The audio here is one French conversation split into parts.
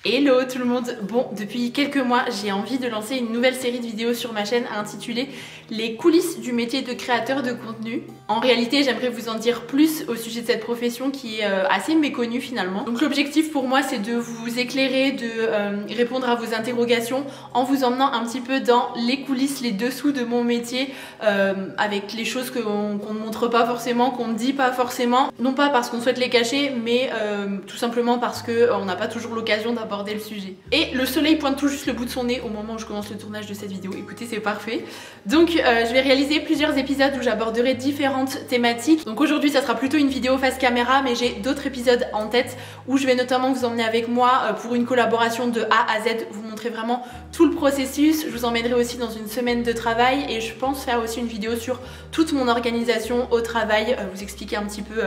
Hello tout le monde. Bon, depuis quelques mois j'ai envie de lancer une nouvelle série de vidéos sur ma chaîne intitulée Les coulisses du métier de créateur de contenu. En réalité j'aimerais vous en dire plus au sujet de cette profession qui est assez méconnue finalement. Donc l'objectif pour moi c'est de vous éclairer, de répondre à vos interrogations en vous emmenant un petit peu dans les coulisses, les dessous de mon métier, avec les choses qu'on ne montre pas forcément, qu'on ne dit pas forcément. Non pas parce qu'on souhaite les cacher, mais tout simplement parce qu'on n'a pas toujours l'occasion d'aborder le sujet. Et le soleil pointe tout juste le bout de son nez au moment où je commence le tournage de cette vidéo. Écoutez, c'est parfait. Donc je vais réaliser plusieurs épisodes où j'aborderai différentes thématiques. Donc aujourd'hui ça sera plutôt une vidéo face caméra, mais j'ai d'autres épisodes en tête où je vais notamment vous emmener avec moi pour une collaboration de A à Z, vous montrer vraiment tout le processus. Je vous emmènerai aussi dans une semaine de travail et je pense faire aussi une vidéo sur toute mon organisation au travail, vous expliquer un petit peu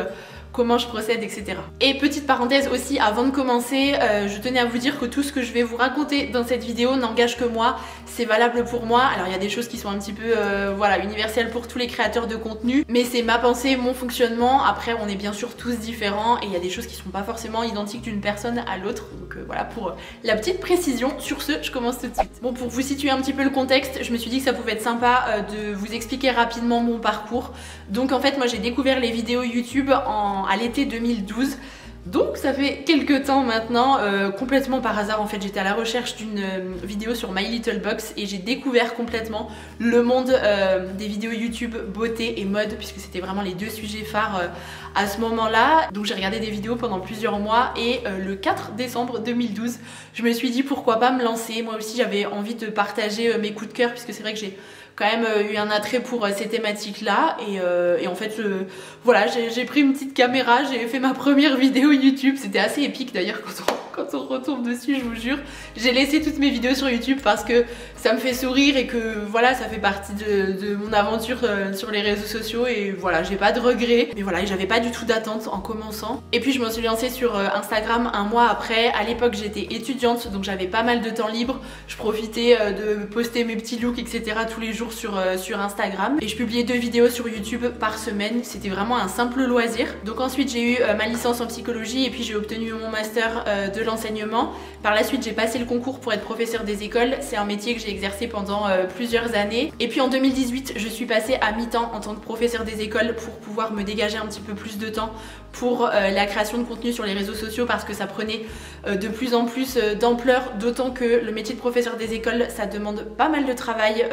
comment je procède, etc. Et petite parenthèse aussi, avant de commencer, je tenais à vous dire que tout ce que je vais vous raconter dans cette vidéo n'engage que moi, c'est valable pour moi. Alors il y a des choses qui sont un petit peu voilà, universelles pour tous les créateurs de contenu, mais c'est ma pensée, mon fonctionnement. Après on est bien sûr tous différents et il y a des choses qui sont pas forcément identiques d'une personne à l'autre. Donc voilà pour la petite précision. Sur ce, je commence tout de suite. Bon, pour vous situer un petit peu le contexte, je me suis dit que ça pouvait être sympa de vous expliquer rapidement mon parcours. Donc en fait moi j'ai découvert les vidéos YouTube à l'été 2012. Donc ça fait quelques temps maintenant, complètement par hasard en fait, j'étais à la recherche d'une vidéo sur My Little Box et j'ai découvert complètement le monde des vidéos YouTube beauté et mode, puisque c'était vraiment les deux sujets phares à ce moment-là. Donc j'ai regardé des vidéos pendant plusieurs mois et le 4 décembre 2012, je me suis dit pourquoi pas me lancer. Moi aussi j'avais envie de partager mes coups de cœur, puisque c'est vrai que j'ai quand même eu un attrait pour ces thématiques là et en fait voilà, j'ai pris une petite caméra, j'ai fait ma première vidéo YouTube. C'était assez épique d'ailleurs quand on retombe dessus, je vous jure. J'ai laissé toutes mes vidéos sur YouTube parce que ça me fait sourire et que voilà, ça fait partie de mon aventure sur les réseaux sociaux et voilà, j'ai pas de regrets. Mais voilà, j'avais pas du tout d'attente en commençant. Et puis je me suis lancée sur Instagram un mois après. À l'époque j'étais étudiante, donc j'avais pas mal de temps libre. Je profitais de poster mes petits looks, etc. tous les jours sur Instagram. Et je publiais 2 vidéos sur YouTube par semaine. C'était vraiment un simple loisir. Donc ensuite j'ai eu ma licence en psychologie et puis j'ai obtenu mon master de l'enseignement. Par la suite j'ai passé le concours pour être professeur des écoles. C'est un métier que j'ai exercé pendant plusieurs années. Et puis en 2018 je suis passée à mi-temps en tant que professeur des écoles pour pouvoir me dégager un petit peu plus de temps pour la création de contenu sur les réseaux sociaux, parce que ça prenait de plus en plus d'ampleur, d'autant que le métier de professeur des écoles ça demande pas mal de travail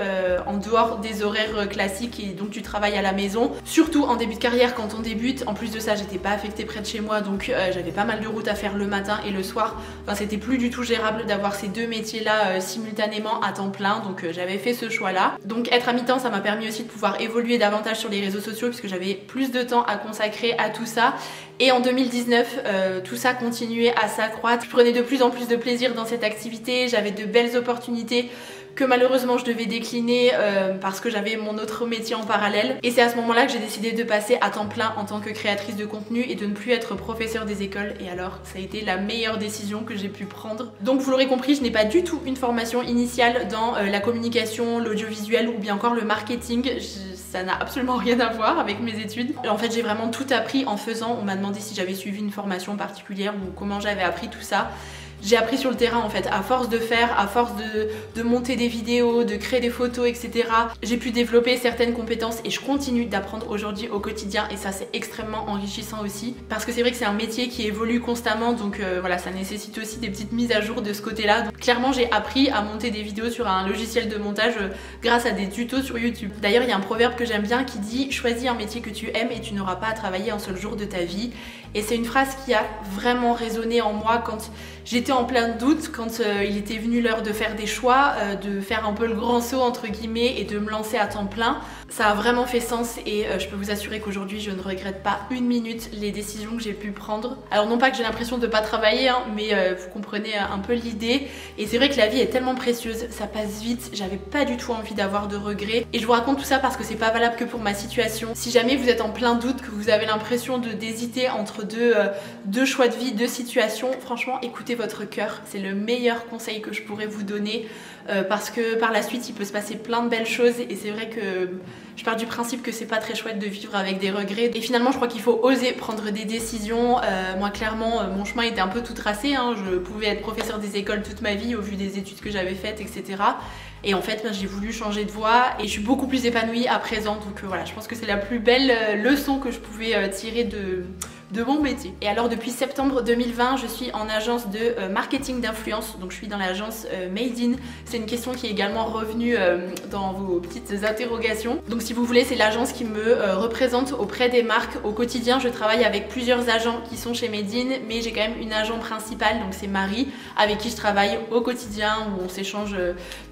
en dehors des horaires classiques et donc du travail à la maison, surtout en début de carrière quand on débute. En plus de ça j'étais pas affectée près de chez moi, donc j'avais pas mal de routes à faire le matin et le soir. Enfin c'était plus du tout gérable d'avoir ces deux métiers là simultanément à temps plein, donc j'avais fait ce choix là. Donc être à mi-temps ça m'a permis aussi de pouvoir évoluer davantage sur les réseaux sociaux puisque j'avais plus de temps à consacrer à tout ça. Et en 2019, tout ça continuait à s'accroître. Je prenais de plus en plus de plaisir dans cette activité, j'avais de belles opportunités que malheureusement je devais décliner parce que j'avais mon autre métier en parallèle. Et c'est à ce moment-là que j'ai décidé de passer à temps plein en tant que créatrice de contenu et de ne plus être professeur des écoles. Et alors ça a été la meilleure décision que j'ai pu prendre. Donc vous l'aurez compris, je n'ai pas du tout une formation initiale dans la communication, l'audiovisuel ou bien encore le marketing. Ça n'a absolument rien à voir avec mes études. En fait j'ai vraiment tout appris en faisant. On m'a demandé si j'avais suivi une formation particulière ou comment j'avais appris tout ça. J'ai appris sur le terrain en fait, à force de faire, à force de monter des vidéos, de créer des photos, etc. J'ai pu développer certaines compétences et je continue d'apprendre aujourd'hui au quotidien et ça c'est extrêmement enrichissant aussi, parce que c'est vrai que c'est un métier qui évolue constamment, donc voilà, ça nécessite aussi des petites mises à jour de ce côté-là. Donc clairement j'ai appris à monter des vidéos sur un logiciel de montage grâce à des tutos sur YouTube. D'ailleurs il y a un proverbe que j'aime bien qui dit « Choisis un métier que tu aimes et tu n'auras pas à travailler un seul jour de ta vie ». Et c'est une phrase qui a vraiment résonné en moi quand j'étais en plein doute, quand il était venu l'heure de faire des choix, de faire un peu le grand saut entre guillemets et de me lancer à temps plein. Ça a vraiment fait sens et je peux vous assurer qu'aujourd'hui je ne regrette pas une minute les décisions que j'ai pu prendre. Alors non pas que j'ai l'impression de ne pas travailler, hein, mais vous comprenez un peu l'idée. Et c'est vrai que la vie est tellement précieuse, ça passe vite, j'avais pas du tout envie d'avoir de regrets. Et je vous raconte tout ça parce que c'est pas valable que pour ma situation. Si jamais vous êtes en plein doute, que vous avez l'impression d'hésiter entre entre deux choix de vie, deux situations, franchement écoutez votre cœur, c'est le meilleur conseil que je pourrais vous donner parce que par la suite il peut se passer plein de belles choses et c'est vrai que je pars du principe que c'est pas très chouette de vivre avec des regrets et finalement je crois qu'il faut oser prendre des décisions. Moi clairement mon chemin était un peu tout tracé, hein. Je pouvais être professeur des écoles toute ma vie au vu des études que j'avais faites, etc. Et en fait, j'ai voulu changer de voie et je suis beaucoup plus épanouie à présent. Donc voilà, je pense que c'est la plus belle leçon que je pouvais tirer de mon métier. Et alors depuis septembre 2020, je suis en agence de marketing d'influence. Donc je suis dans l'agence Made In. C'est une question qui est également revenue dans vos petites interrogations. Donc si vous voulez, c'est l'agence qui me représente auprès des marques. Au quotidien, je travaille avec plusieurs agents qui sont chez Made In, mais j'ai quand même une agent principale, donc c'est Marie, avec qui je travaille au quotidien, où on s'échange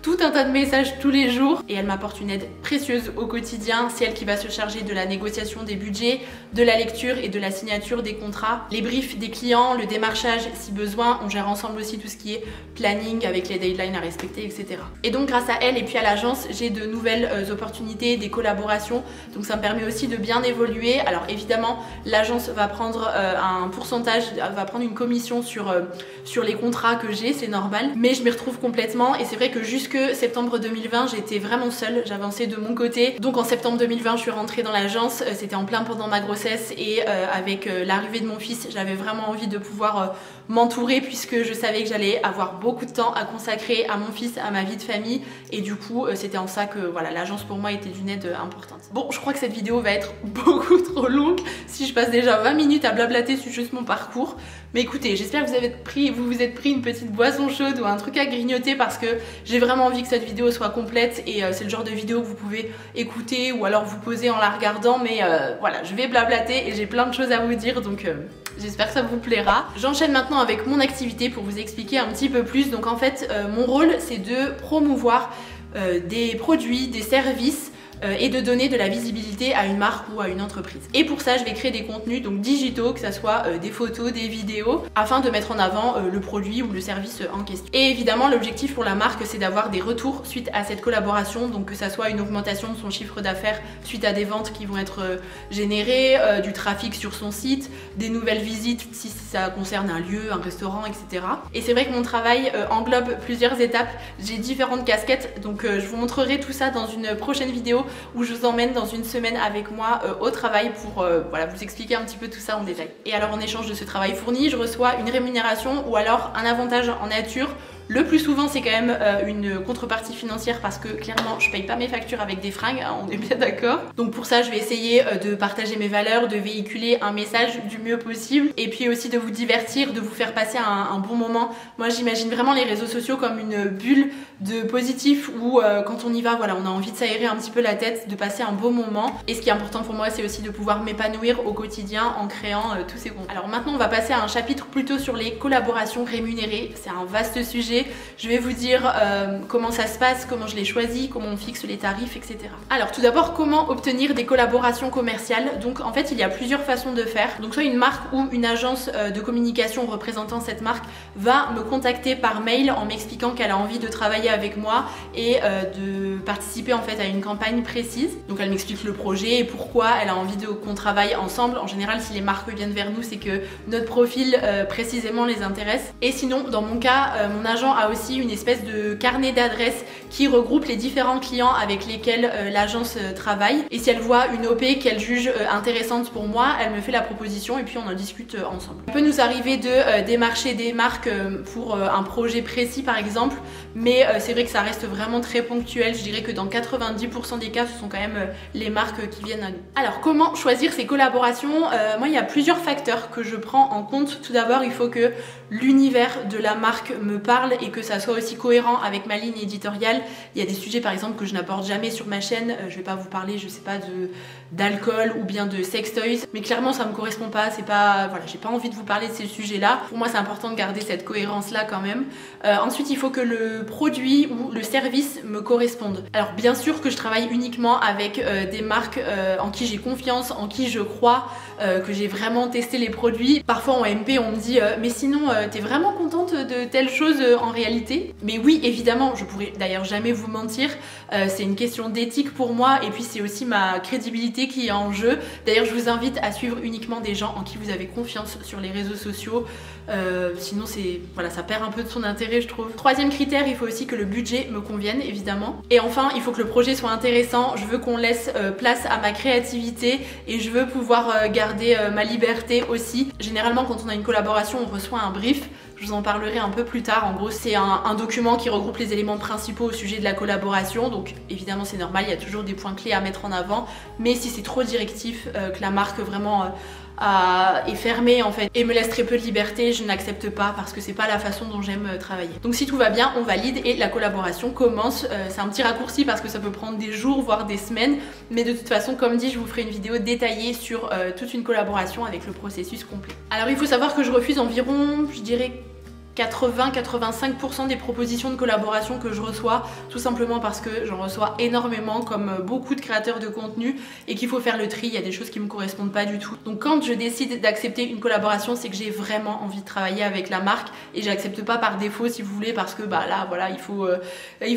tout un tas de messages tous les jours. Et elle m'apporte une aide précieuse au quotidien. C'est elle qui va se charger de la négociation des budgets, de la lecture et de la signature des contrats, les briefs des clients, le démarchage si besoin. On gère ensemble aussi tout ce qui est planning avec les deadlines à respecter, etc. Et donc grâce à elle et puis à l'agence, j'ai de nouvelles opportunités, des collaborations. Donc ça me permet aussi de bien évoluer. Alors évidemment, l'agence va prendre un pourcentage, va prendre une commission sur les contrats que j'ai, c'est normal. Mais je m'y retrouve complètement et c'est vrai que jusque septembre 2020, j'étais vraiment seule, j'avançais de mon côté. Donc en septembre 2020, je suis rentrée dans l'agence, c'était en plein pendant ma grossesse et avec l'arrivée de mon fils, j'avais vraiment envie de pouvoir m'entourer puisque je savais que j'allais avoir beaucoup de temps à consacrer à mon fils, à ma vie de famille et du coup c'était en ça que voilà, l'agence pour moi était d'une aide importante. Bon, je crois que cette vidéo va être beaucoup trop longue si je passe déjà 20 minutes à blablater sur juste mon parcours. Mais écoutez, j'espère que vous vous êtes pris une petite boisson chaude ou un truc à grignoter parce que j'ai vraiment envie que cette vidéo soit complète et c'est le genre de vidéo que vous pouvez écouter ou alors vous poser en la regardant. Mais voilà, je vais blablater et j'ai plein de choses à vous dire donc j'espère que ça vous plaira. J'enchaîne maintenant avec mon activité pour vous expliquer un petit peu plus. Donc en fait, mon rôle c'est de promouvoir des produits, des services et de donner de la visibilité à une marque ou à une entreprise. Et pour ça, je vais créer des contenus donc digitaux, que ça soit des photos, des vidéos, afin de mettre en avant le produit ou le service en question. Et évidemment, l'objectif pour la marque, c'est d'avoir des retours suite à cette collaboration, donc que ça soit une augmentation de son chiffre d'affaires suite à des ventes qui vont être générées, du trafic sur son site, des nouvelles visites si ça concerne un lieu, un restaurant, etc. Et c'est vrai que mon travail englobe plusieurs étapes. J'ai différentes casquettes, donc je vous montrerai tout ça dans une prochaine vidéo où je vous emmène dans une semaine avec moi au travail pour voilà, vous expliquer un petit peu tout ça en détail. Et alors en échange de ce travail fourni, je reçois une rémunération ou alors un avantage en nature. Le plus souvent, c'est quand même une contrepartie financière parce que clairement, je paye pas mes factures avec des fringues, hein, on est bien d'accord. Donc pour ça, je vais essayer de partager mes valeurs, de véhiculer un message du mieux possible et puis aussi de vous divertir, de vous faire passer un bon moment. Moi, j'imagine vraiment les réseaux sociaux comme une bulle de positif où quand on y va, voilà, on a envie de s'aérer un petit peu la tête, de passer un beau moment. Et ce qui est important pour moi, c'est aussi de pouvoir m'épanouir au quotidien en créant tous ces contenus. Alors maintenant, on va passer à un chapitre plutôt sur les collaborations rémunérées. C'est un vaste sujet. Je vais vous dire comment ça se passe, comment je les choisis, comment on fixe les tarifs, etc. Alors tout d'abord, comment obtenir des collaborations commerciales? Donc en fait, il y a plusieurs façons de faire. Donc soit une marque ou une agence de communication représentant cette marque va me contacter par mail en m'expliquant qu'elle a envie de travailler avec moi et de participer en fait à une campagne précise. Donc elle m'explique le projet et pourquoi elle a envie qu'on travaille ensemble. En général, si les marques viennent vers nous, c'est que notre profil précisément les intéresse. Et sinon, dans mon cas, mon agent a aussi une espèce de carnet d'adresses qui regroupe les différents clients avec lesquels l'agence travaille. Et si elle voit une OP qu'elle juge intéressante pour moi, elle me fait la proposition et puis on en discute ensemble. Il peut nous arriver de démarcher des marques pour un projet précis par exemple, mais c'est vrai que ça reste vraiment très ponctuel. Je dirais que dans 90% des cas, ce sont quand même les marques qui viennent à nous. Alors comment choisir ces collaborations? Moi, il y a plusieurs facteurs que je prends en compte. Tout d'abord, il faut que l'univers de la marque me parle et que ça soit aussi cohérent avec ma ligne éditoriale. Il y a des sujets par exemple que je n'aborde jamais sur ma chaîne. Je vais pas vous parler, je sais pas, d'alcool ou bien de sex toys, mais clairement ça me correspond pas. C'est pas, voilà, j'ai pas envie de vous parler de ces sujets là. Pour moi, c'est important de garder cette cohérence là quand même. Ensuite, il faut que le produit ou le service me corresponde. Alors bien sûr que je travaille uniquement avec des marques en qui j'ai confiance, en qui je crois, que j'ai vraiment testé les produits. Parfois en MP on me dit mais sinon t'es vraiment contente de telle chose en réalité. Mais oui, évidemment, je pourrais d'ailleurs jamais vous mentir, c'est une question d'éthique pour moi et puis c'est aussi ma crédibilité qui est en jeu. D'ailleurs, je vous invite à suivre uniquement des gens en qui vous avez confiance sur les réseaux sociaux. Sinon, voilà, ça perd un peu de son intérêt, je trouve. Troisième critère, il faut aussi que le budget me convienne, évidemment. Et enfin, il faut que le projet soit intéressant. Je veux qu'on laisse place à ma créativité et je veux pouvoir garder ma liberté aussi. Généralement, quand on a une collaboration, on reçoit un brief. Je vous en parlerai un peu plus tard. En gros, c'est un document qui regroupe les éléments principaux au sujet de la collaboration. Donc évidemment, c'est normal, il y a toujours des points clés à mettre en avant. Mais si c'est trop directif, que la marque vraiment est fermée en fait et me laisse très peu de liberté, je n'accepte pas parce que c'est pas la façon dont j'aime travailler. Donc si tout va bien, on valide et la collaboration commence. C'est un petit raccourci parce que ça peut prendre des jours voire des semaines, mais de toute façon, comme dit, je vous ferai une vidéo détaillée sur toute une collaboration avec le processus complet. Alors il faut savoir que je refuse environ, je dirais, 80-85% des propositions de collaboration que je reçois, tout simplement parce que j'en reçois énormément comme beaucoup de créateurs de contenu et qu'il faut faire le tri. Il y a des choses qui me correspondent pas du tout. Donc quand je décide d'accepter une collaboration, c'est que j'ai vraiment envie de travailler avec la marque et j'accepte pas par défaut, si vous voulez, parce que bah là voilà, il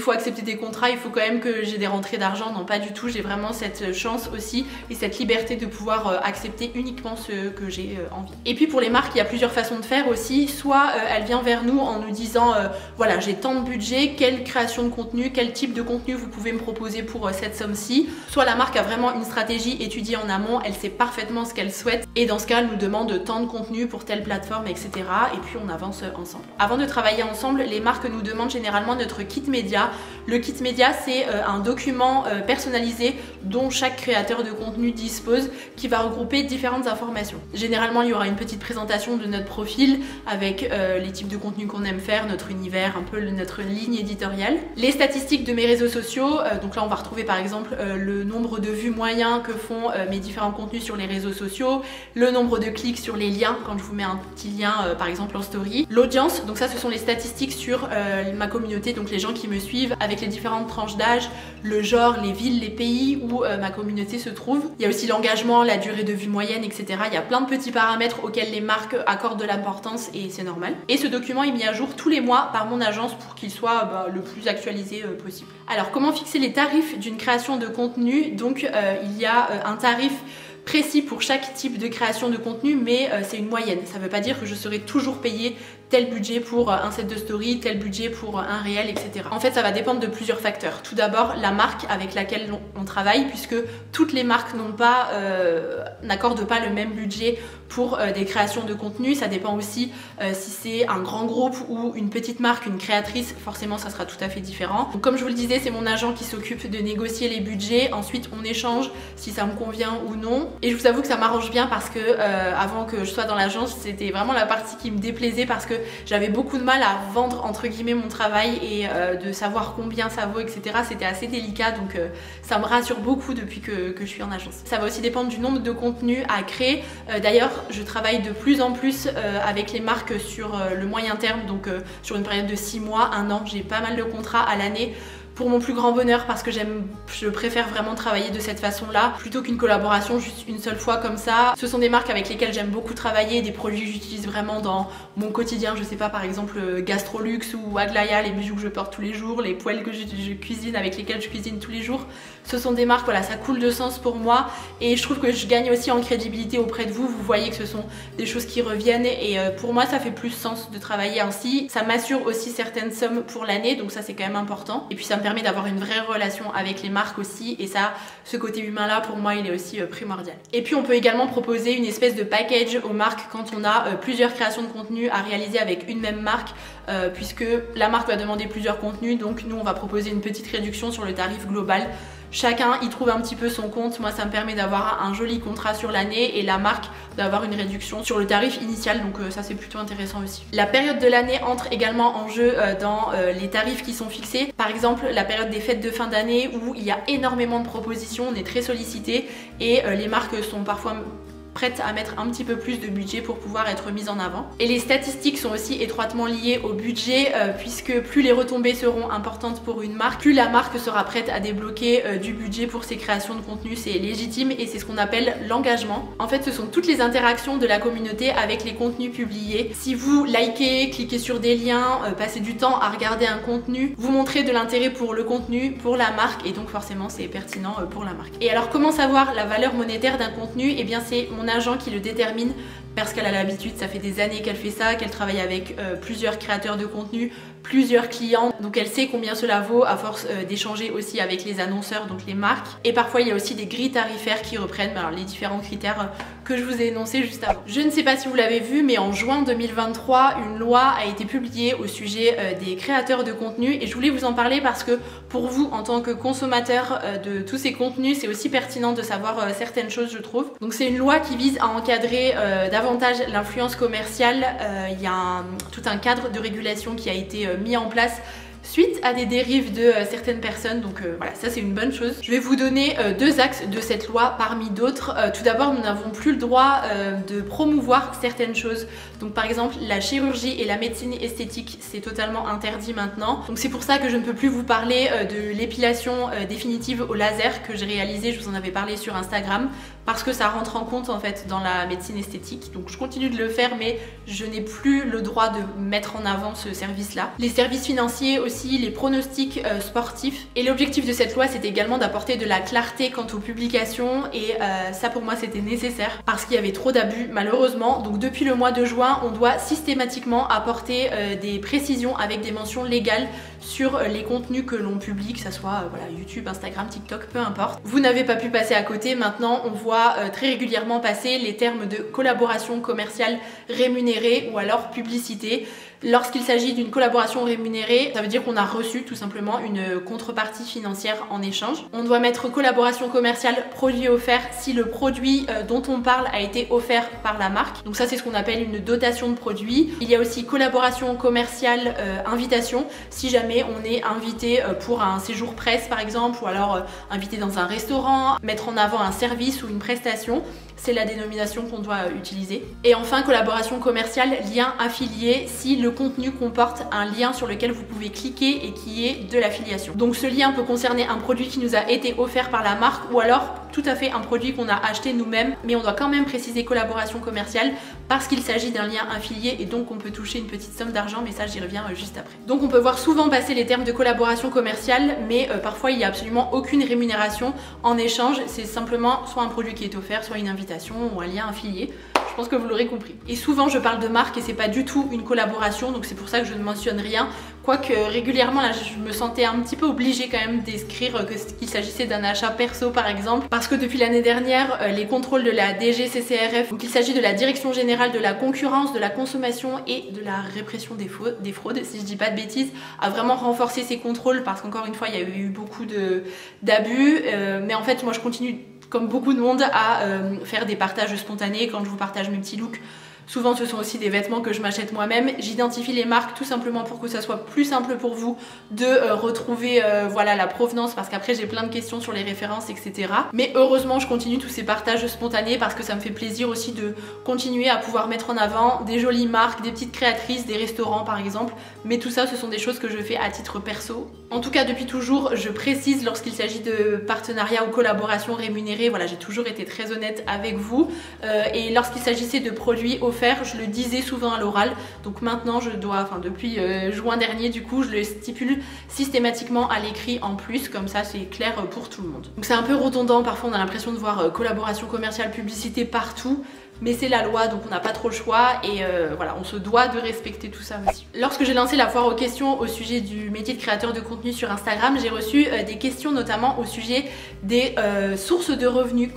faut accepter des contrats, il faut quand même que j'ai des rentrées d'argent. Non, pas du tout, j'ai vraiment cette chance aussi et cette liberté de pouvoir accepter uniquement ce que j'ai envie. Et puis pour les marques, il y a plusieurs façons de faire aussi. Soit elles viennent vers nous en nous disant voilà, j'ai tant de budget, quelle création de contenu, quel type de contenu vous pouvez me proposer pour cette somme-ci. Soit la marque a vraiment une stratégie étudiée en amont, elle sait parfaitement ce qu'elle souhaite et dans ce cas elle nous demande tant de contenu pour telle plateforme, etc. et puis on avance ensemble. Avant de travailler ensemble, les marques nous demandent généralement notre kit média. Le kit média, c'est un document personnalisé dont chaque créateur de contenu dispose, qui va regrouper différentes informations. Généralement il y aura une petite présentation de notre profil avec les types de contenu qu'on aime faire, notre univers, un peu notre ligne éditoriale. Les statistiques de mes réseaux sociaux, donc là on va retrouver par exemple le nombre de vues moyens que font mes différents contenus sur les réseaux sociaux, le nombre de clics sur les liens quand je vous mets un petit lien par exemple en story, l'audience, donc ça ce sont les statistiques sur ma communauté, donc les gens qui me suivent avec les différentes tranches d'âge, le genre, les villes, les pays où ma communauté se trouve. Il y a aussi l'engagement, la durée de vue moyenne, etc. Il y a plein de petits paramètres auxquels les marques accordent de l'importance et c'est normal. Et ce document est mis à jour tous les mois par mon agence pour qu'il soit le plus actualisé possible. Alors comment fixer les tarifs d'une création de contenu? Donc il y a un tarif précis pour chaque type de création de contenu, mais c'est une moyenne. Ça ne veut pas dire que je serai toujours payée tel budget pour un set de story, tel budget pour un réel, etc. En fait, ça va dépendre de plusieurs facteurs. Tout d'abord, la marque avec laquelle on travaille, puisque toutes les marques n'accordent pas le même budget pour des créations de contenu. Ça dépend aussi si c'est un grand groupe ou une petite marque, une créatrice, forcément ça sera tout à fait différent. Donc, comme je vous le disais, c'est mon agent qui s'occupe de négocier les budgets. Ensuite, on échange si ça me convient ou non. Et je vous avoue que ça m'arrange bien parce que avant que je sois dans l'agence, c'était vraiment la partie qui me déplaisait parce que j'avais beaucoup de mal à vendre entre guillemets mon travail et de savoir combien ça vaut, etc. C'était assez délicat, donc ça me rassure beaucoup depuis que je suis en agence. Ça va aussi dépendre du nombre de contenus à créer. D'ailleurs, je travaille de plus en plus avec les marques sur le moyen terme, donc sur une période de 6 mois, 1 an. J'ai pas mal de contrats à l'année. Pour mon plus grand bonheur, parce que je préfère vraiment travailler de cette façon-là plutôt qu'une collaboration juste une seule fois comme ça. Ce sont des marques avec lesquelles j'aime beaucoup travailler, des produits que j'utilise vraiment dans mon quotidien. Je sais pas, par exemple Gastrolux ou Aglaya, les bijoux que je porte tous les jours, les poêles que je cuisine, avec lesquels je cuisine tous les jours. Ce sont des marques, voilà, ça coule de sens pour moi et je trouve que je gagne aussi en crédibilité auprès de vous. Vous voyez que ce sont des choses qui reviennent et pour moi ça fait plus sens de travailler ainsi. Ça m'assure aussi certaines sommes pour l'année, donc ça c'est quand même important. Et puis ça me permet d'avoir une vraie relation avec les marques aussi et ça, ce côté humain là pour moi il est aussi primordial. Et puis on peut également proposer une espèce de package aux marques quand on a plusieurs créations de contenu à réaliser avec une même marque, puisque la marque va demander plusieurs contenus, donc nous on va proposer une petite réduction sur le tarif global. Chacun y trouve un petit peu son compte. Moi ça me permet d'avoir un joli contrat sur l'année et la marque d'avoir une réduction sur le tarif initial, donc ça c'est plutôt intéressant aussi. La période de l'année entre également en jeu dans les tarifs qui sont fixés. Par exemple la période des fêtes de fin d'année où il y a énormément de propositions, on est très sollicité et les marques sont parfois prêtes à mettre un petit peu plus de budget pour pouvoir être mises en avant. Et les statistiques sont aussi étroitement liées au budget puisque plus les retombées seront importantes pour une marque, plus la marque sera prête à débloquer du budget pour ses créations de contenu. C'est légitime et c'est ce qu'on appelle l'engagement. En fait, ce sont toutes les interactions de la communauté avec les contenus publiés. Si vous likez, cliquez sur des liens, passez du temps à regarder un contenu, vous montrez de l'intérêt pour le contenu, pour la marque, et donc forcément c'est pertinent pour la marque. Et alors comment savoir la valeur monétaire d'un contenu? Eh bien c'est mon agent qui le détermine parce qu'elle a l'habitude, ça fait des années qu'elle fait ça, qu'elle travaille avec plusieurs créateurs de contenu, plusieurs clients, donc elle sait combien cela vaut à force d'échanger aussi avec les annonceurs, donc les marques. Et parfois il y a aussi des grilles tarifaires qui reprennent alors, les différents critères que je vous ai énoncés juste avant. Je ne sais pas si vous l'avez vu, mais en juin 2023, une loi a été publiée au sujet des créateurs de contenu et je voulais vous en parler parce que pour vous, en tant que consommateur de tous ces contenus, c'est aussi pertinent de savoir certaines choses, je trouve. Donc c'est une loi qui vise à encadrer davantage l'influence commerciale. Il y a tout un cadre de régulation qui a été mis en place suite à des dérives de certaines personnes, donc voilà, ça c'est une bonne chose. Je vais vous donner deux axes de cette loi parmi d'autres. Tout d'abord, nous n'avons plus le droit de promouvoir certaines choses. Donc par exemple, la chirurgie et la médecine esthétique, c'est totalement interdit maintenant. Donc c'est pour ça que je ne peux plus vous parler de l'épilation définitive au laser que j'ai réalisée, je vous en avais parlé sur Instagram, parce que ça rentre en compte en fait dans la médecine esthétique. Donc je continue de le faire, mais je n'ai plus le droit de mettre en avant ce service-là. Les services financiers aussi, les pronostics sportifs. Et l'objectif de cette loi, c'est également d'apporter de la clarté quant aux publications. Et ça pour moi, c'était nécessaire parce qu'il y avait trop d'abus malheureusement. Donc depuis le mois de juin, on doit systématiquement apporter des précisions avec des mentions légales sur les contenus que l'on publie, que ça soit voilà, YouTube, Instagram, TikTok, peu importe. Vous n'avez pas pu passer à côté. Maintenant, on voit très régulièrement passer les termes de collaboration commerciale rémunérée ou alors publicité. Lorsqu'il s'agit d'une collaboration rémunérée, ça veut dire qu'on a reçu tout simplement une contrepartie financière en échange. On doit mettre collaboration commerciale produit offert si le produit dont on parle a été offert par la marque. Donc ça c'est ce qu'on appelle une dotation de produit. Il y a aussi collaboration commerciale invitation si jamais on est invité pour un séjour presse par exemple ou alors invité dans un restaurant, mettre en avant un service ou une prestation. C'est la dénomination qu'on doit utiliser. Et enfin, collaboration commerciale, lien affilié, si le contenu comporte un lien sur lequel vous pouvez cliquer et qui est de l'affiliation. Donc ce lien peut concerner un produit qui nous a été offert par la marque ou alors tout à fait un produit qu'on a acheté nous-mêmes, mais on doit quand même préciser collaboration commerciale parce qu'il s'agit d'un lien affilié et donc on peut toucher une petite somme d'argent, mais ça j'y reviens juste après. Donc on peut voir souvent passer les termes de collaboration commerciale, mais parfois il n'y a absolument aucune rémunération en échange, c'est simplement soit un produit qui est offert, soit une invitation ou un lien affilié. Je pense que vous l'aurez compris. Et souvent je parle de marque et c'est pas du tout une collaboration, donc c'est pour ça que je ne mentionne rien. Quoique régulièrement là je me sentais un petit peu obligée quand même d'écrire qu'il s'agissait d'un achat perso par exemple, parce que depuis l'année dernière les contrôles de la DGCCRF, donc il s'agit de la Direction Générale de la Concurrence, de la Consommation et de la Répression des fraudes, si je dis pas de bêtises, a vraiment renforcé ces contrôles parce qu'encore une fois il y a eu beaucoup d'abus, mais en fait moi je continue comme beaucoup de monde à faire des partages spontanés. Quand je vous partage mes petits looks, souvent ce sont aussi des vêtements que je m'achète moi-même. J'identifie les marques tout simplement pour que ça soit plus simple pour vous de retrouver voilà, la provenance, parce qu'après j'ai plein de questions sur les références etc. Mais heureusement je continue tous ces partages spontanés parce que ça me fait plaisir aussi de continuer à pouvoir mettre en avant des jolies marques, des petites créatrices, des restaurants par exemple. Mais tout ça ce sont des choses que je fais à titre perso. En tout cas depuis toujours je précise lorsqu'il s'agit de partenariats ou collaborations rémunérées, voilà, j'ai toujours été très honnête avec vous et lorsqu'il s'agissait de produits offerts, je le disais souvent à l'oral. Donc maintenant je dois, enfin depuis juin dernier du coup, je le stipule systématiquement à l'écrit en plus, comme ça c'est clair pour tout le monde. Donc c'est un peu redondant, parfois on a l'impression de voir collaboration commerciale, publicité partout. Mais c'est la loi, donc on n'a pas trop le choix et voilà, on se doit de respecter tout ça aussi. Lorsque j'ai lancé la foire aux questions au sujet du métier de créateur de contenu sur Instagram, j'ai reçu des questions notamment au sujet des sources de revenus.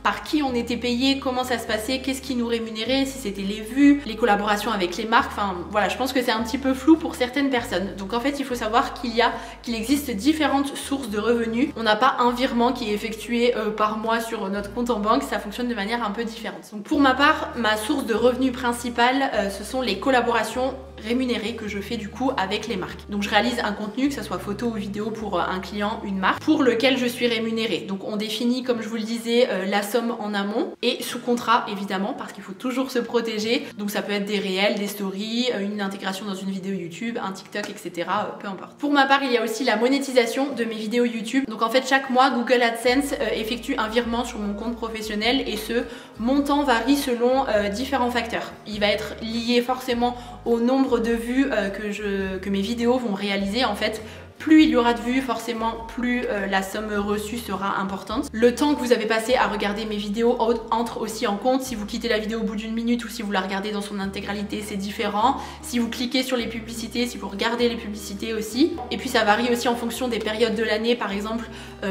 Par qui on était payé, comment ça se passait, qu'est-ce qui nous rémunérait, si c'était les vues, les collaborations avec les marques, enfin voilà, je pense que c'est un petit peu flou pour certaines personnes. Donc en fait il faut savoir qu'il existe différentes sources de revenus. On n'a pas un virement qui est effectué par mois sur notre compte en banque, ça fonctionne de manière un peu différente. Donc pour ma part, ma source de revenus principale, ce sont les collaborations rémunérées que je fais du coup avec les marques. Donc je réalise un contenu, que ce soit photo ou vidéo pour un client, une marque, pour lequel je suis rémunérée. Donc on définit, comme je vous le disais, la somme en amont et sous contrat évidemment parce qu'il faut toujours se protéger. Donc ça peut être des réels, des stories, une intégration dans une vidéo YouTube, un TikTok, etc. Peu importe. Pour ma part, il y a aussi la monétisation de mes vidéos YouTube. Donc en fait, chaque mois, Google AdSense effectue un virement sur mon compte professionnel et ce montant varie selon différents facteurs. Il va être lié forcément au nombre de vues que mes vidéos vont réaliser en fait. Plus il y aura de vues, forcément, plus la somme reçue sera importante. Le temps que vous avez passé à regarder mes vidéos entre aussi en compte. Si vous quittez la vidéo au bout d'une minute ou si vous la regardez dans son intégralité, c'est différent. Si vous cliquez sur les publicités, si vous regardez les publicités aussi. Et puis ça varie aussi en fonction des périodes de l'année. Par exemple,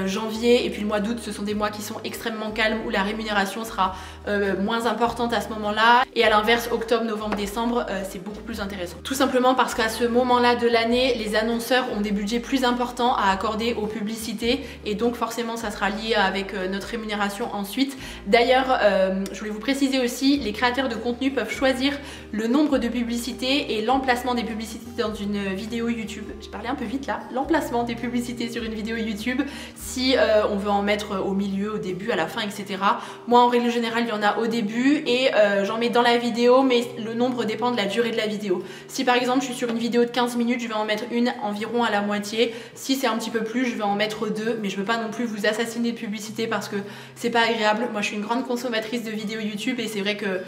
janvier et puis le mois d'août, ce sont des mois qui sont extrêmement calmes où la rémunération sera moins importante à ce moment-là. Et à l'inverse, octobre, novembre, décembre, c'est beaucoup plus intéressant. Tout simplement parce qu'à ce moment-là de l'année, les annonceurs ont des budgets plus important à accorder aux publicités et donc forcément ça sera lié avec notre rémunération ensuite. D'ailleurs, je voulais vous préciser aussi, les créateurs de contenu peuvent choisir le nombre de publicités et l'emplacement des publicités dans une vidéo YouTube. J'ai parlé un peu vite là, l'emplacement des publicités sur une vidéo YouTube, si on veut en mettre au milieu, au début, à la fin, etc. Moi en règle générale il y en a au début et j'en mets dans la vidéo, mais le nombre dépend de la durée de la vidéo. Si par exemple je suis sur une vidéo de 15 minutes, je vais en mettre une environ à la moitié. Si c'est un petit peu plus, je vais en mettre 2, mais je veux pas non plus vous assassiner de publicité parce que c'est pas agréable. Moi je suis une grande consommatrice de vidéos YouTube et c'est vrai que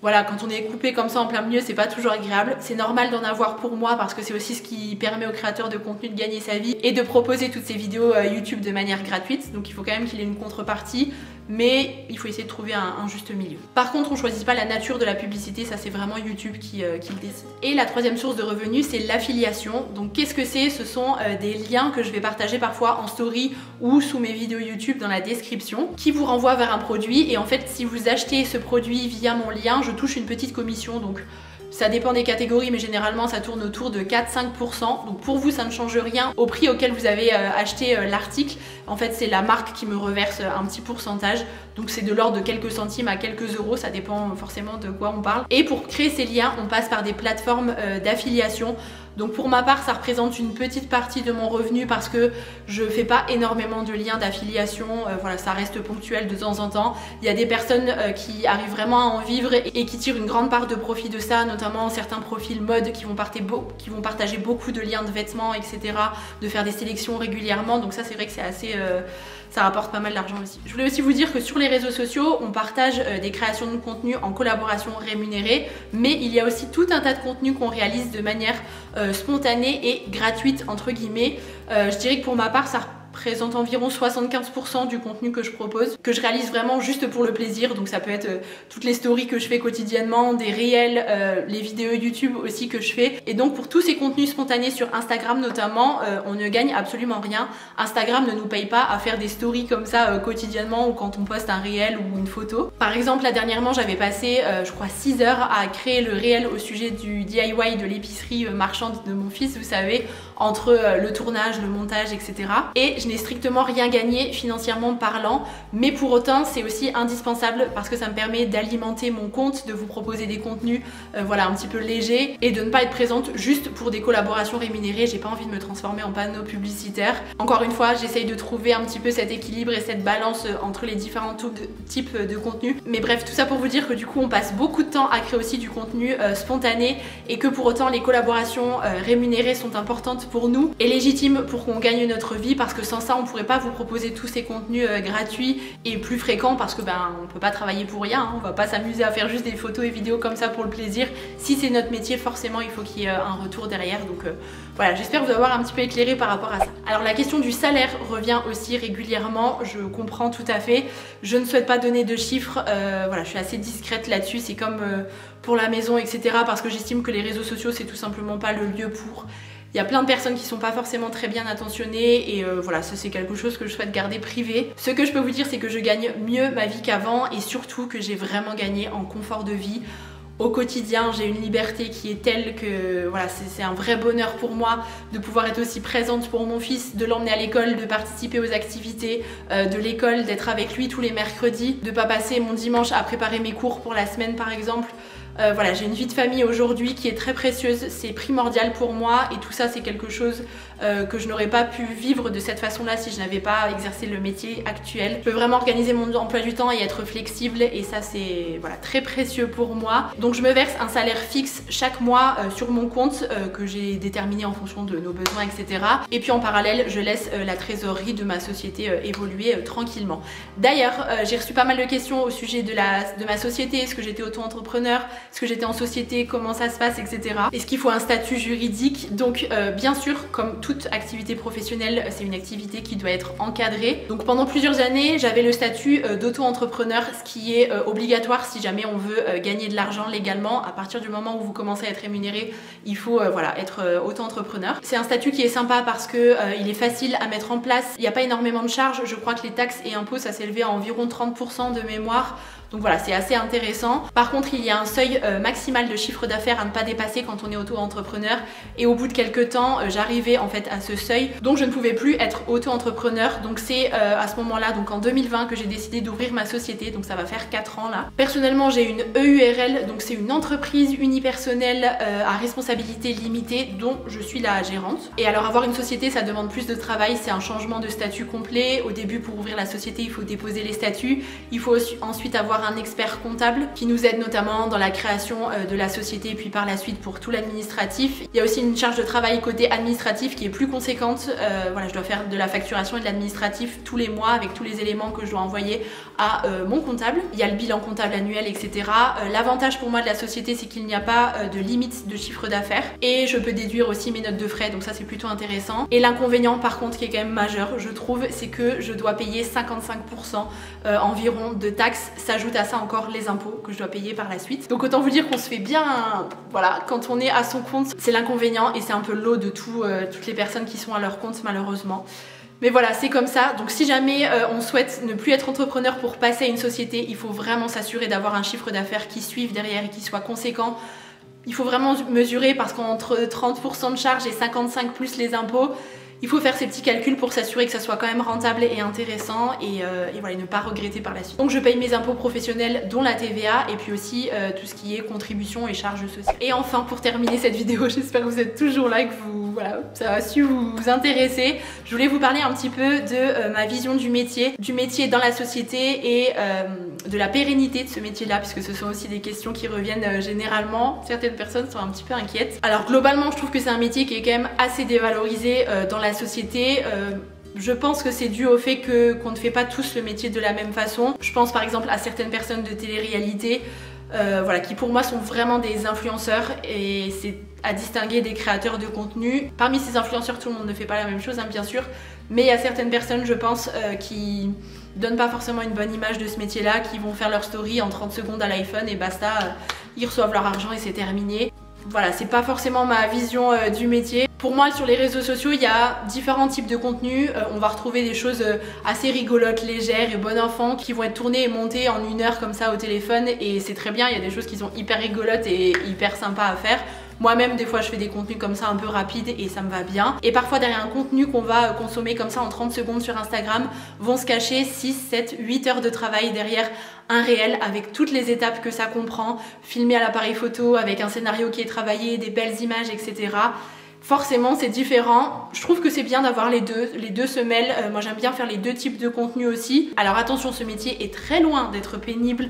voilà, quand on est coupé comme ça en plein milieu, c'est pas toujours agréable. C'est normal d'en avoir pour moi parce que c'est aussi ce qui permet aux créateurs de contenu de gagner sa vie et de proposer toutes ces vidéos YouTube de manière gratuite. Donc il faut quand même qu'il ait une contrepartie, mais il faut essayer de trouver un juste milieu. Par contre, on choisit pas la nature de la publicité, ça c'est vraiment YouTube qui le décide. Et la troisième source de revenus, c'est l'affiliation. Donc qu'est-ce que c'est? Ce sont des liens que je vais partager parfois en story ou sous mes vidéos YouTube dans la description qui vous renvoient vers un produit et en fait si vous achetez ce produit via mon lien, je touche une petite commission. Donc ça dépend des catégories, mais généralement ça tourne autour de 4-5%. Donc pour vous, ça ne change rien au prix auquel vous avez acheté l'article. En fait, c'est la marque qui me reverse un petit pourcentage. Donc c'est de l'ordre de quelques centimes à quelques euros. Ça dépend forcément de quoi on parle. Et pour créer ces liens, on passe par des plateformes d'affiliation. Donc pour ma part, ça représente une petite partie de mon revenu parce que je fais pas énormément de liens d'affiliation. Voilà, ça reste ponctuel de temps en temps. Il y a des personnes qui arrivent vraiment à en vivre et qui tirent une grande part de profit de ça, notamment certains profils mode qui vont partager beaucoup de liens de vêtements, etc. De faire des sélections régulièrement. Donc ça, c'est vrai que c'est assez... ça rapporte pas mal d'argent aussi. Je voulais aussi vous dire que sur les réseaux sociaux, on partage des créations de contenu en collaboration rémunérée, mais il y a aussi tout un tas de contenus qu'on réalise de manière spontanée et gratuite entre guillemets. Je dirais que pour ma part, ça représente environ 75% du contenu que je propose, que je réalise vraiment juste pour le plaisir. Donc ça peut être toutes les stories que je fais quotidiennement, des réels, les vidéos YouTube aussi que je fais. Et donc pour tous ces contenus spontanés sur Instagram notamment, on ne gagne absolument rien. Instagram ne nous paye pas à faire des stories comme ça quotidiennement ou quand on poste un réel ou une photo. Par exemple, là dernièrement, j'avais passé je crois 6 heures à créer le réel au sujet du DIY de l'épicerie marchande de mon fils, vous savez, entre le tournage, le montage, etc. Et je n'ai strictement rien gagné financièrement parlant, mais pour autant c'est aussi indispensable parce que ça me permet d'alimenter mon compte, de vous proposer des contenus voilà, un petit peu légers et de ne pas être présente juste pour des collaborations rémunérées. J'ai pas envie de me transformer en panneau publicitaire. Encore une fois, j'essaye de trouver un petit peu cet équilibre et cette balance entre les différents types de contenus. Mais bref, tout ça pour vous dire que du coup on passe beaucoup de temps à créer aussi du contenu spontané et que pour autant les collaborations rémunérées sont importantes pour nous et légitimes pour qu'on gagne notre vie, parce que sans ça on pourrait pas vous proposer tous ces contenus gratuits et plus fréquents, parce que on peut pas travailler pour rien, hein. On va pas s'amuser à faire juste des photos et vidéos comme ça pour le plaisir. Si c'est notre métier, forcément il faut qu'il y ait un retour derrière. Donc voilà, j'espère vous avoir un petit peu éclairé par rapport à ça. Alors la question du salaire revient aussi régulièrement, je comprends tout à fait. Je ne souhaite pas donner de chiffres, voilà, je suis assez discrète là-dessus. C'est comme pour la maison, etc. parce que j'estime que les réseaux sociaux c'est tout simplement pas le lieu pour. Il y a plein de personnes qui sont pas forcément très bien attentionnées et voilà, ça c'est quelque chose que je souhaite garder privé. Ce que je peux vous dire, c'est que je gagne mieux ma vie qu'avant et surtout que j'ai vraiment gagné en confort de vie. Au quotidien, j'ai une liberté qui est telle que voilà, c'est un vrai bonheur pour moi de pouvoir être aussi présente pour mon fils, de l'emmener à l'école, de participer aux activités de l'école, d'être avec lui tous les mercredis, de pas passer mon dimanche à préparer mes cours pour la semaine par exemple. Voilà, j'ai une vie de famille aujourd'hui qui est très précieuse, c'est primordial pour moi et tout ça c'est quelque chose que je n'aurais pas pu vivre de cette façon-là si je n'avais pas exercé le métier actuel. Je peux vraiment organiser mon emploi du temps et être flexible et ça c'est voilà, très précieux pour moi. Donc je me verse un salaire fixe chaque mois sur mon compte que j'ai déterminé en fonction de nos besoins, etc. Et puis en parallèle, je laisse la trésorerie de ma société évoluer tranquillement. D'ailleurs, j'ai reçu pas mal de questions au sujet de ma société, est-ce que j'étais auto-entrepreneur, est-ce que j'étais en société, comment ça se passe, etc. Est-ce qu'il faut un statut juridique? Donc bien sûr, comme toute activité professionnelle, c'est une activité qui doit être encadrée. Donc pendant plusieurs années, j'avais le statut d'auto-entrepreneur, ce qui est obligatoire si jamais on veut gagner de l'argent légalement. À partir du moment où vous commencez à être rémunéré, il faut voilà, être auto-entrepreneur. C'est un statut qui est sympa parce que il est facile à mettre en place. Il n'y a pas énormément de charges. Je crois que les taxes et impôts, ça s'élevait à environ 30% de mémoire. Donc voilà, c'est assez intéressant. Par contre, il y a un seuil maximal de chiffre d'affaires à ne pas dépasser quand on est auto-entrepreneur. Et au bout de quelques temps, j'arrivais en fait à ce seuil. Donc je ne pouvais plus être auto-entrepreneur. Donc c'est à ce moment-là, donc en 2020, que j'ai décidé d'ouvrir ma société. Donc ça va faire 4 ans là. Personnellement, j'ai une EURL. Donc c'est une entreprise unipersonnelle à responsabilité limitée dont je suis la gérante. Et alors avoir une société, ça demande plus de travail. C'est un changement de statut complet. Au début, pour ouvrir la société, il faut déposer les statuts. Il faut ensuite avoir un expert comptable qui nous aide notamment dans la création de la société et puis par la suite pour tout l'administratif. Il y a aussi une charge de travail côté administratif qui est plus conséquente. Voilà, je dois faire de la facturation et de l'administratif tous les mois avec tous les éléments que je dois envoyer à mon comptable. Il y a le bilan comptable annuel, etc. L'avantage pour moi de la société, c'est qu'il n'y a pas de limite de chiffre d'affaires et je peux déduire aussi mes notes de frais, donc ça c'est plutôt intéressant. Et l'inconvénient par contre qui est quand même majeur, je trouve, c'est que je dois payer 55% environ de taxes. S'ajoute à ça encore les impôts que je dois payer par la suite. Donc autant vous dire qu'on se fait bien, voilà, quand on est à son compte, c'est l'inconvénient et c'est un peu le lot de toutes les personnes qui sont à leur compte malheureusement. Mais voilà, c'est comme ça. Donc si jamais on souhaite ne plus être entrepreneur pour passer à une société, il faut vraiment s'assurer d'avoir un chiffre d'affaires qui suive derrière et qui soit conséquent. Il faut vraiment mesurer parce qu'entre 30% de charges et 55% plus les impôts, il faut faire ces petits calculs pour s'assurer que ça soit quand même rentable et intéressant et voilà, ne pas regretter par la suite. Donc je paye mes impôts professionnels dont la TVA et puis aussi tout ce qui est contributions et charges sociales. Et enfin pour terminer cette vidéo, j'espère que vous êtes toujours là, que voilà, ça a su vous intéresser. Je voulais vous parler un petit peu de ma vision du métier dans la société et de la pérennité de ce métier-là, puisque ce sont aussi des questions qui reviennent généralement. Certaines personnes sont un petit peu inquiètes. Alors globalement, je trouve que c'est un métier qui est quand même assez dévalorisé dans la société. Je pense que c'est dû au fait qu'on ne fait pas tous le métier de la même façon. Je pense par exemple à certaines personnes de télé-réalité voilà, qui pour moi sont vraiment des influenceurs et c'est à distinguer des créateurs de contenu. Parmi ces influenceurs, tout le monde ne fait pas la même chose, hein, bien sûr, mais il y a certaines personnes, je pense, qui donnent pas forcément une bonne image de ce métier-là, qui vont faire leur story en 30 secondes à l'iPhone et basta, ils reçoivent leur argent et c'est terminé. Voilà, c'est pas forcément ma vision du métier. Pour moi, sur les réseaux sociaux, il y a différents types de contenus. On va retrouver des choses assez rigolotes, légères et bon enfant qui vont être tournées et montées en 1 heure comme ça au téléphone et c'est très bien. Il y a des choses qui sont hyper rigolotes et hyper sympas à faire. Moi-même, des fois, je fais des contenus comme ça un peu rapides et ça me va bien. Et parfois, derrière un contenu qu'on va consommer comme ça en 30 secondes sur Instagram, vont se cacher 6, 7, 8 heures de travail derrière un réel avec toutes les étapes que ça comprend, filmé à l'appareil photo, avec un scénario qui est travaillé, des belles images, etc. Forcément, c'est différent. Je trouve que c'est bien d'avoir les deux se mêlent. Moi, j'aime bien faire les deux types de contenus aussi. Alors attention, ce métier est très loin d'être pénible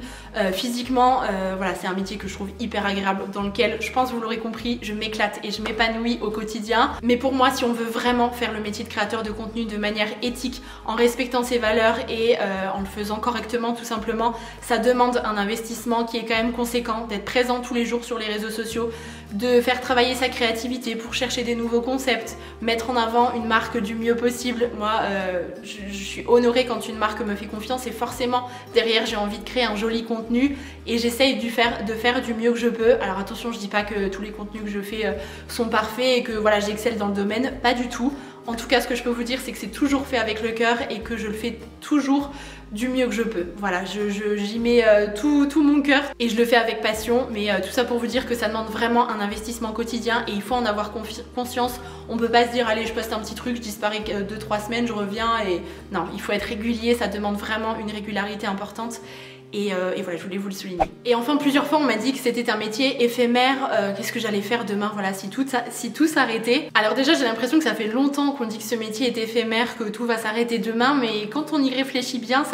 physiquement. Voilà, c'est un métier que je trouve hyper agréable, dans lequel, je pense, vous l'aurez compris, je m'éclate et je m'épanouis au quotidien. Mais pour moi, si on veut vraiment faire le métier de créateur de contenu de manière éthique, en respectant ses valeurs et en le faisant correctement, tout simplement, ça demande un investissement qui est quand même conséquent, d'être présent tous les jours sur les réseaux sociaux, de faire travailler sa créativité pour chercher des nouveaux concepts, mettre en avant une marque du mieux possible. Moi, je suis honorée quand une marque me fait confiance et forcément, derrière, j'ai envie de créer un joli contenu et j'essaye de faire du mieux que je peux. Alors attention, je dis pas que tous les contenus que je fais sont parfaits et que voilà, j'excelle dans le domaine, pas du tout. En tout cas, ce que je peux vous dire, c'est que c'est toujours fait avec le cœur et que je le fais toujours du mieux que je peux. Voilà, j'y mets tout mon cœur et je le fais avec passion, mais tout ça pour vous dire que ça demande vraiment un investissement quotidien et il faut en avoir conscience. On peut pas se dire allez, je poste un petit truc, je disparais 2-3 semaines, je reviens et non, il faut être régulier, ça demande vraiment une régularité importante. Et voilà, je voulais vous le souligner. Et enfin, plusieurs fois on m'a dit que c'était un métier éphémère, qu'est-ce que j'allais faire demain, voilà, si tout s'arrêtait. Alors déjà j'ai l'impression que ça fait longtemps qu'on dit que ce métier est éphémère, que tout va s'arrêter demain, mais quand on y réfléchit bien,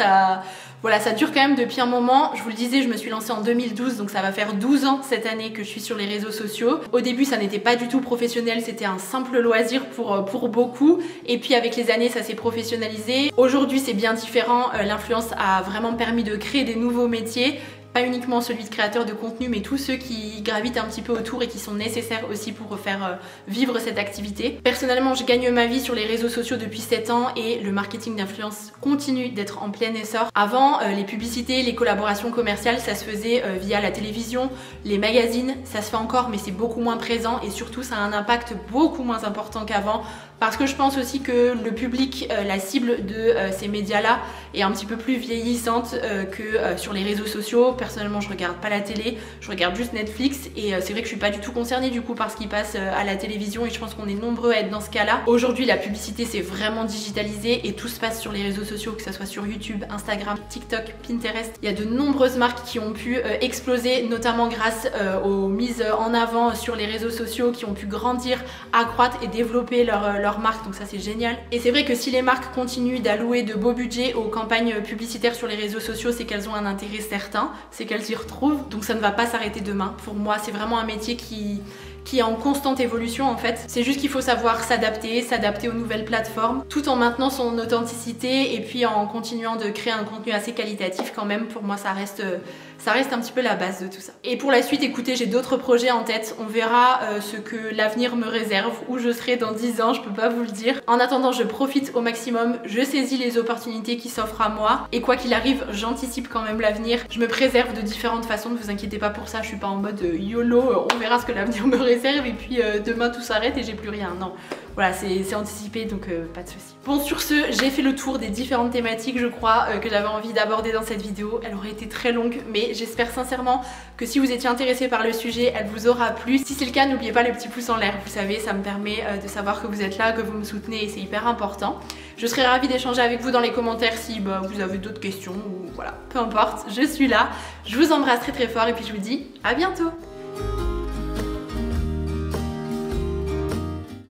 voilà, ça dure quand même depuis un moment. Je vous le disais, je me suis lancée en 2012, donc ça va faire 12 ans cette année que je suis sur les réseaux sociaux. Au début, ça n'était pas du tout professionnel, c'était un simple loisir pour beaucoup. Et puis avec les années, ça s'est professionnalisé. Aujourd'hui, c'est bien différent. L'influence a vraiment permis de créer des nouveaux métiers. Pas uniquement celui de créateur de contenu, mais tous ceux qui gravitent un petit peu autour et qui sont nécessaires aussi pour faire vivre cette activité. Personnellement, je gagne ma vie sur les réseaux sociaux depuis 7 ans et le marketing d'influence continue d'être en plein essor. Avant, les publicités, les collaborations commerciales, ça se faisait via la télévision, les magazines, ça se fait encore, mais c'est beaucoup moins présent et surtout ça a un impact beaucoup moins important qu'avant. Parce que je pense aussi que le public, la cible de ces médias-là est un petit peu plus vieillissante que sur les réseaux sociaux. Personnellement, je regarde pas la télé, je regarde juste Netflix et c'est vrai que je suis pas du tout concernée du coup par ce qui passe à la télévision et je pense qu'on est nombreux à être dans ce cas-là. Aujourd'hui, la publicité c'est vraiment digitalisé et tout se passe sur les réseaux sociaux, que ce soit sur YouTube, Instagram, TikTok, Pinterest. Il y a de nombreuses marques qui ont pu exploser, notamment grâce aux mises en avant sur les réseaux sociaux, qui ont pu grandir, accroître et développer leur marque, donc ça c'est génial. Et c'est vrai que si les marques continuent d'allouer de beaux budgets aux campagnes publicitaires sur les réseaux sociaux, c'est qu'elles ont un intérêt certain, c'est qu'elles s'y retrouvent, donc ça ne va pas s'arrêter demain. Pour moi, c'est vraiment un métier qui est en constante évolution en fait. C'est juste qu'il faut savoir s'adapter aux nouvelles plateformes, tout en maintenant son authenticité et puis en continuant de créer un contenu assez qualitatif quand même. Pour moi, ça reste un petit peu la base de tout ça. Et pour la suite, écoutez, j'ai d'autres projets en tête. On verra ce que l'avenir me réserve, où je serai dans 10 ans, je peux pas vous le dire. En attendant, je profite au maximum, je saisis les opportunités qui s'offrent à moi. Et quoi qu'il arrive, j'anticipe quand même l'avenir. Je me préserve de différentes façons, ne vous inquiétez pas pour ça. Je suis pas en mode YOLO, on verra ce que l'avenir me réserve et puis demain tout s'arrête et j'ai plus rien. Non. Voilà, c'est anticipé, donc pas de soucis. Bon, sur ce, j'ai fait le tour des différentes thématiques, je crois, que j'avais envie d'aborder dans cette vidéo. Elle aurait été très longue, mais j'espère sincèrement que si vous étiez intéressé par le sujet, elle vous aura plu. Si c'est le cas, n'oubliez pas le petit pouce en l'air. Vous savez, ça me permet de savoir que vous êtes là, que vous me soutenez et c'est hyper important. Je serais ravie d'échanger avec vous dans les commentaires si vous avez d'autres questions ou voilà, peu importe, je suis là. Je vous embrasse très très fort et puis je vous dis à bientôt.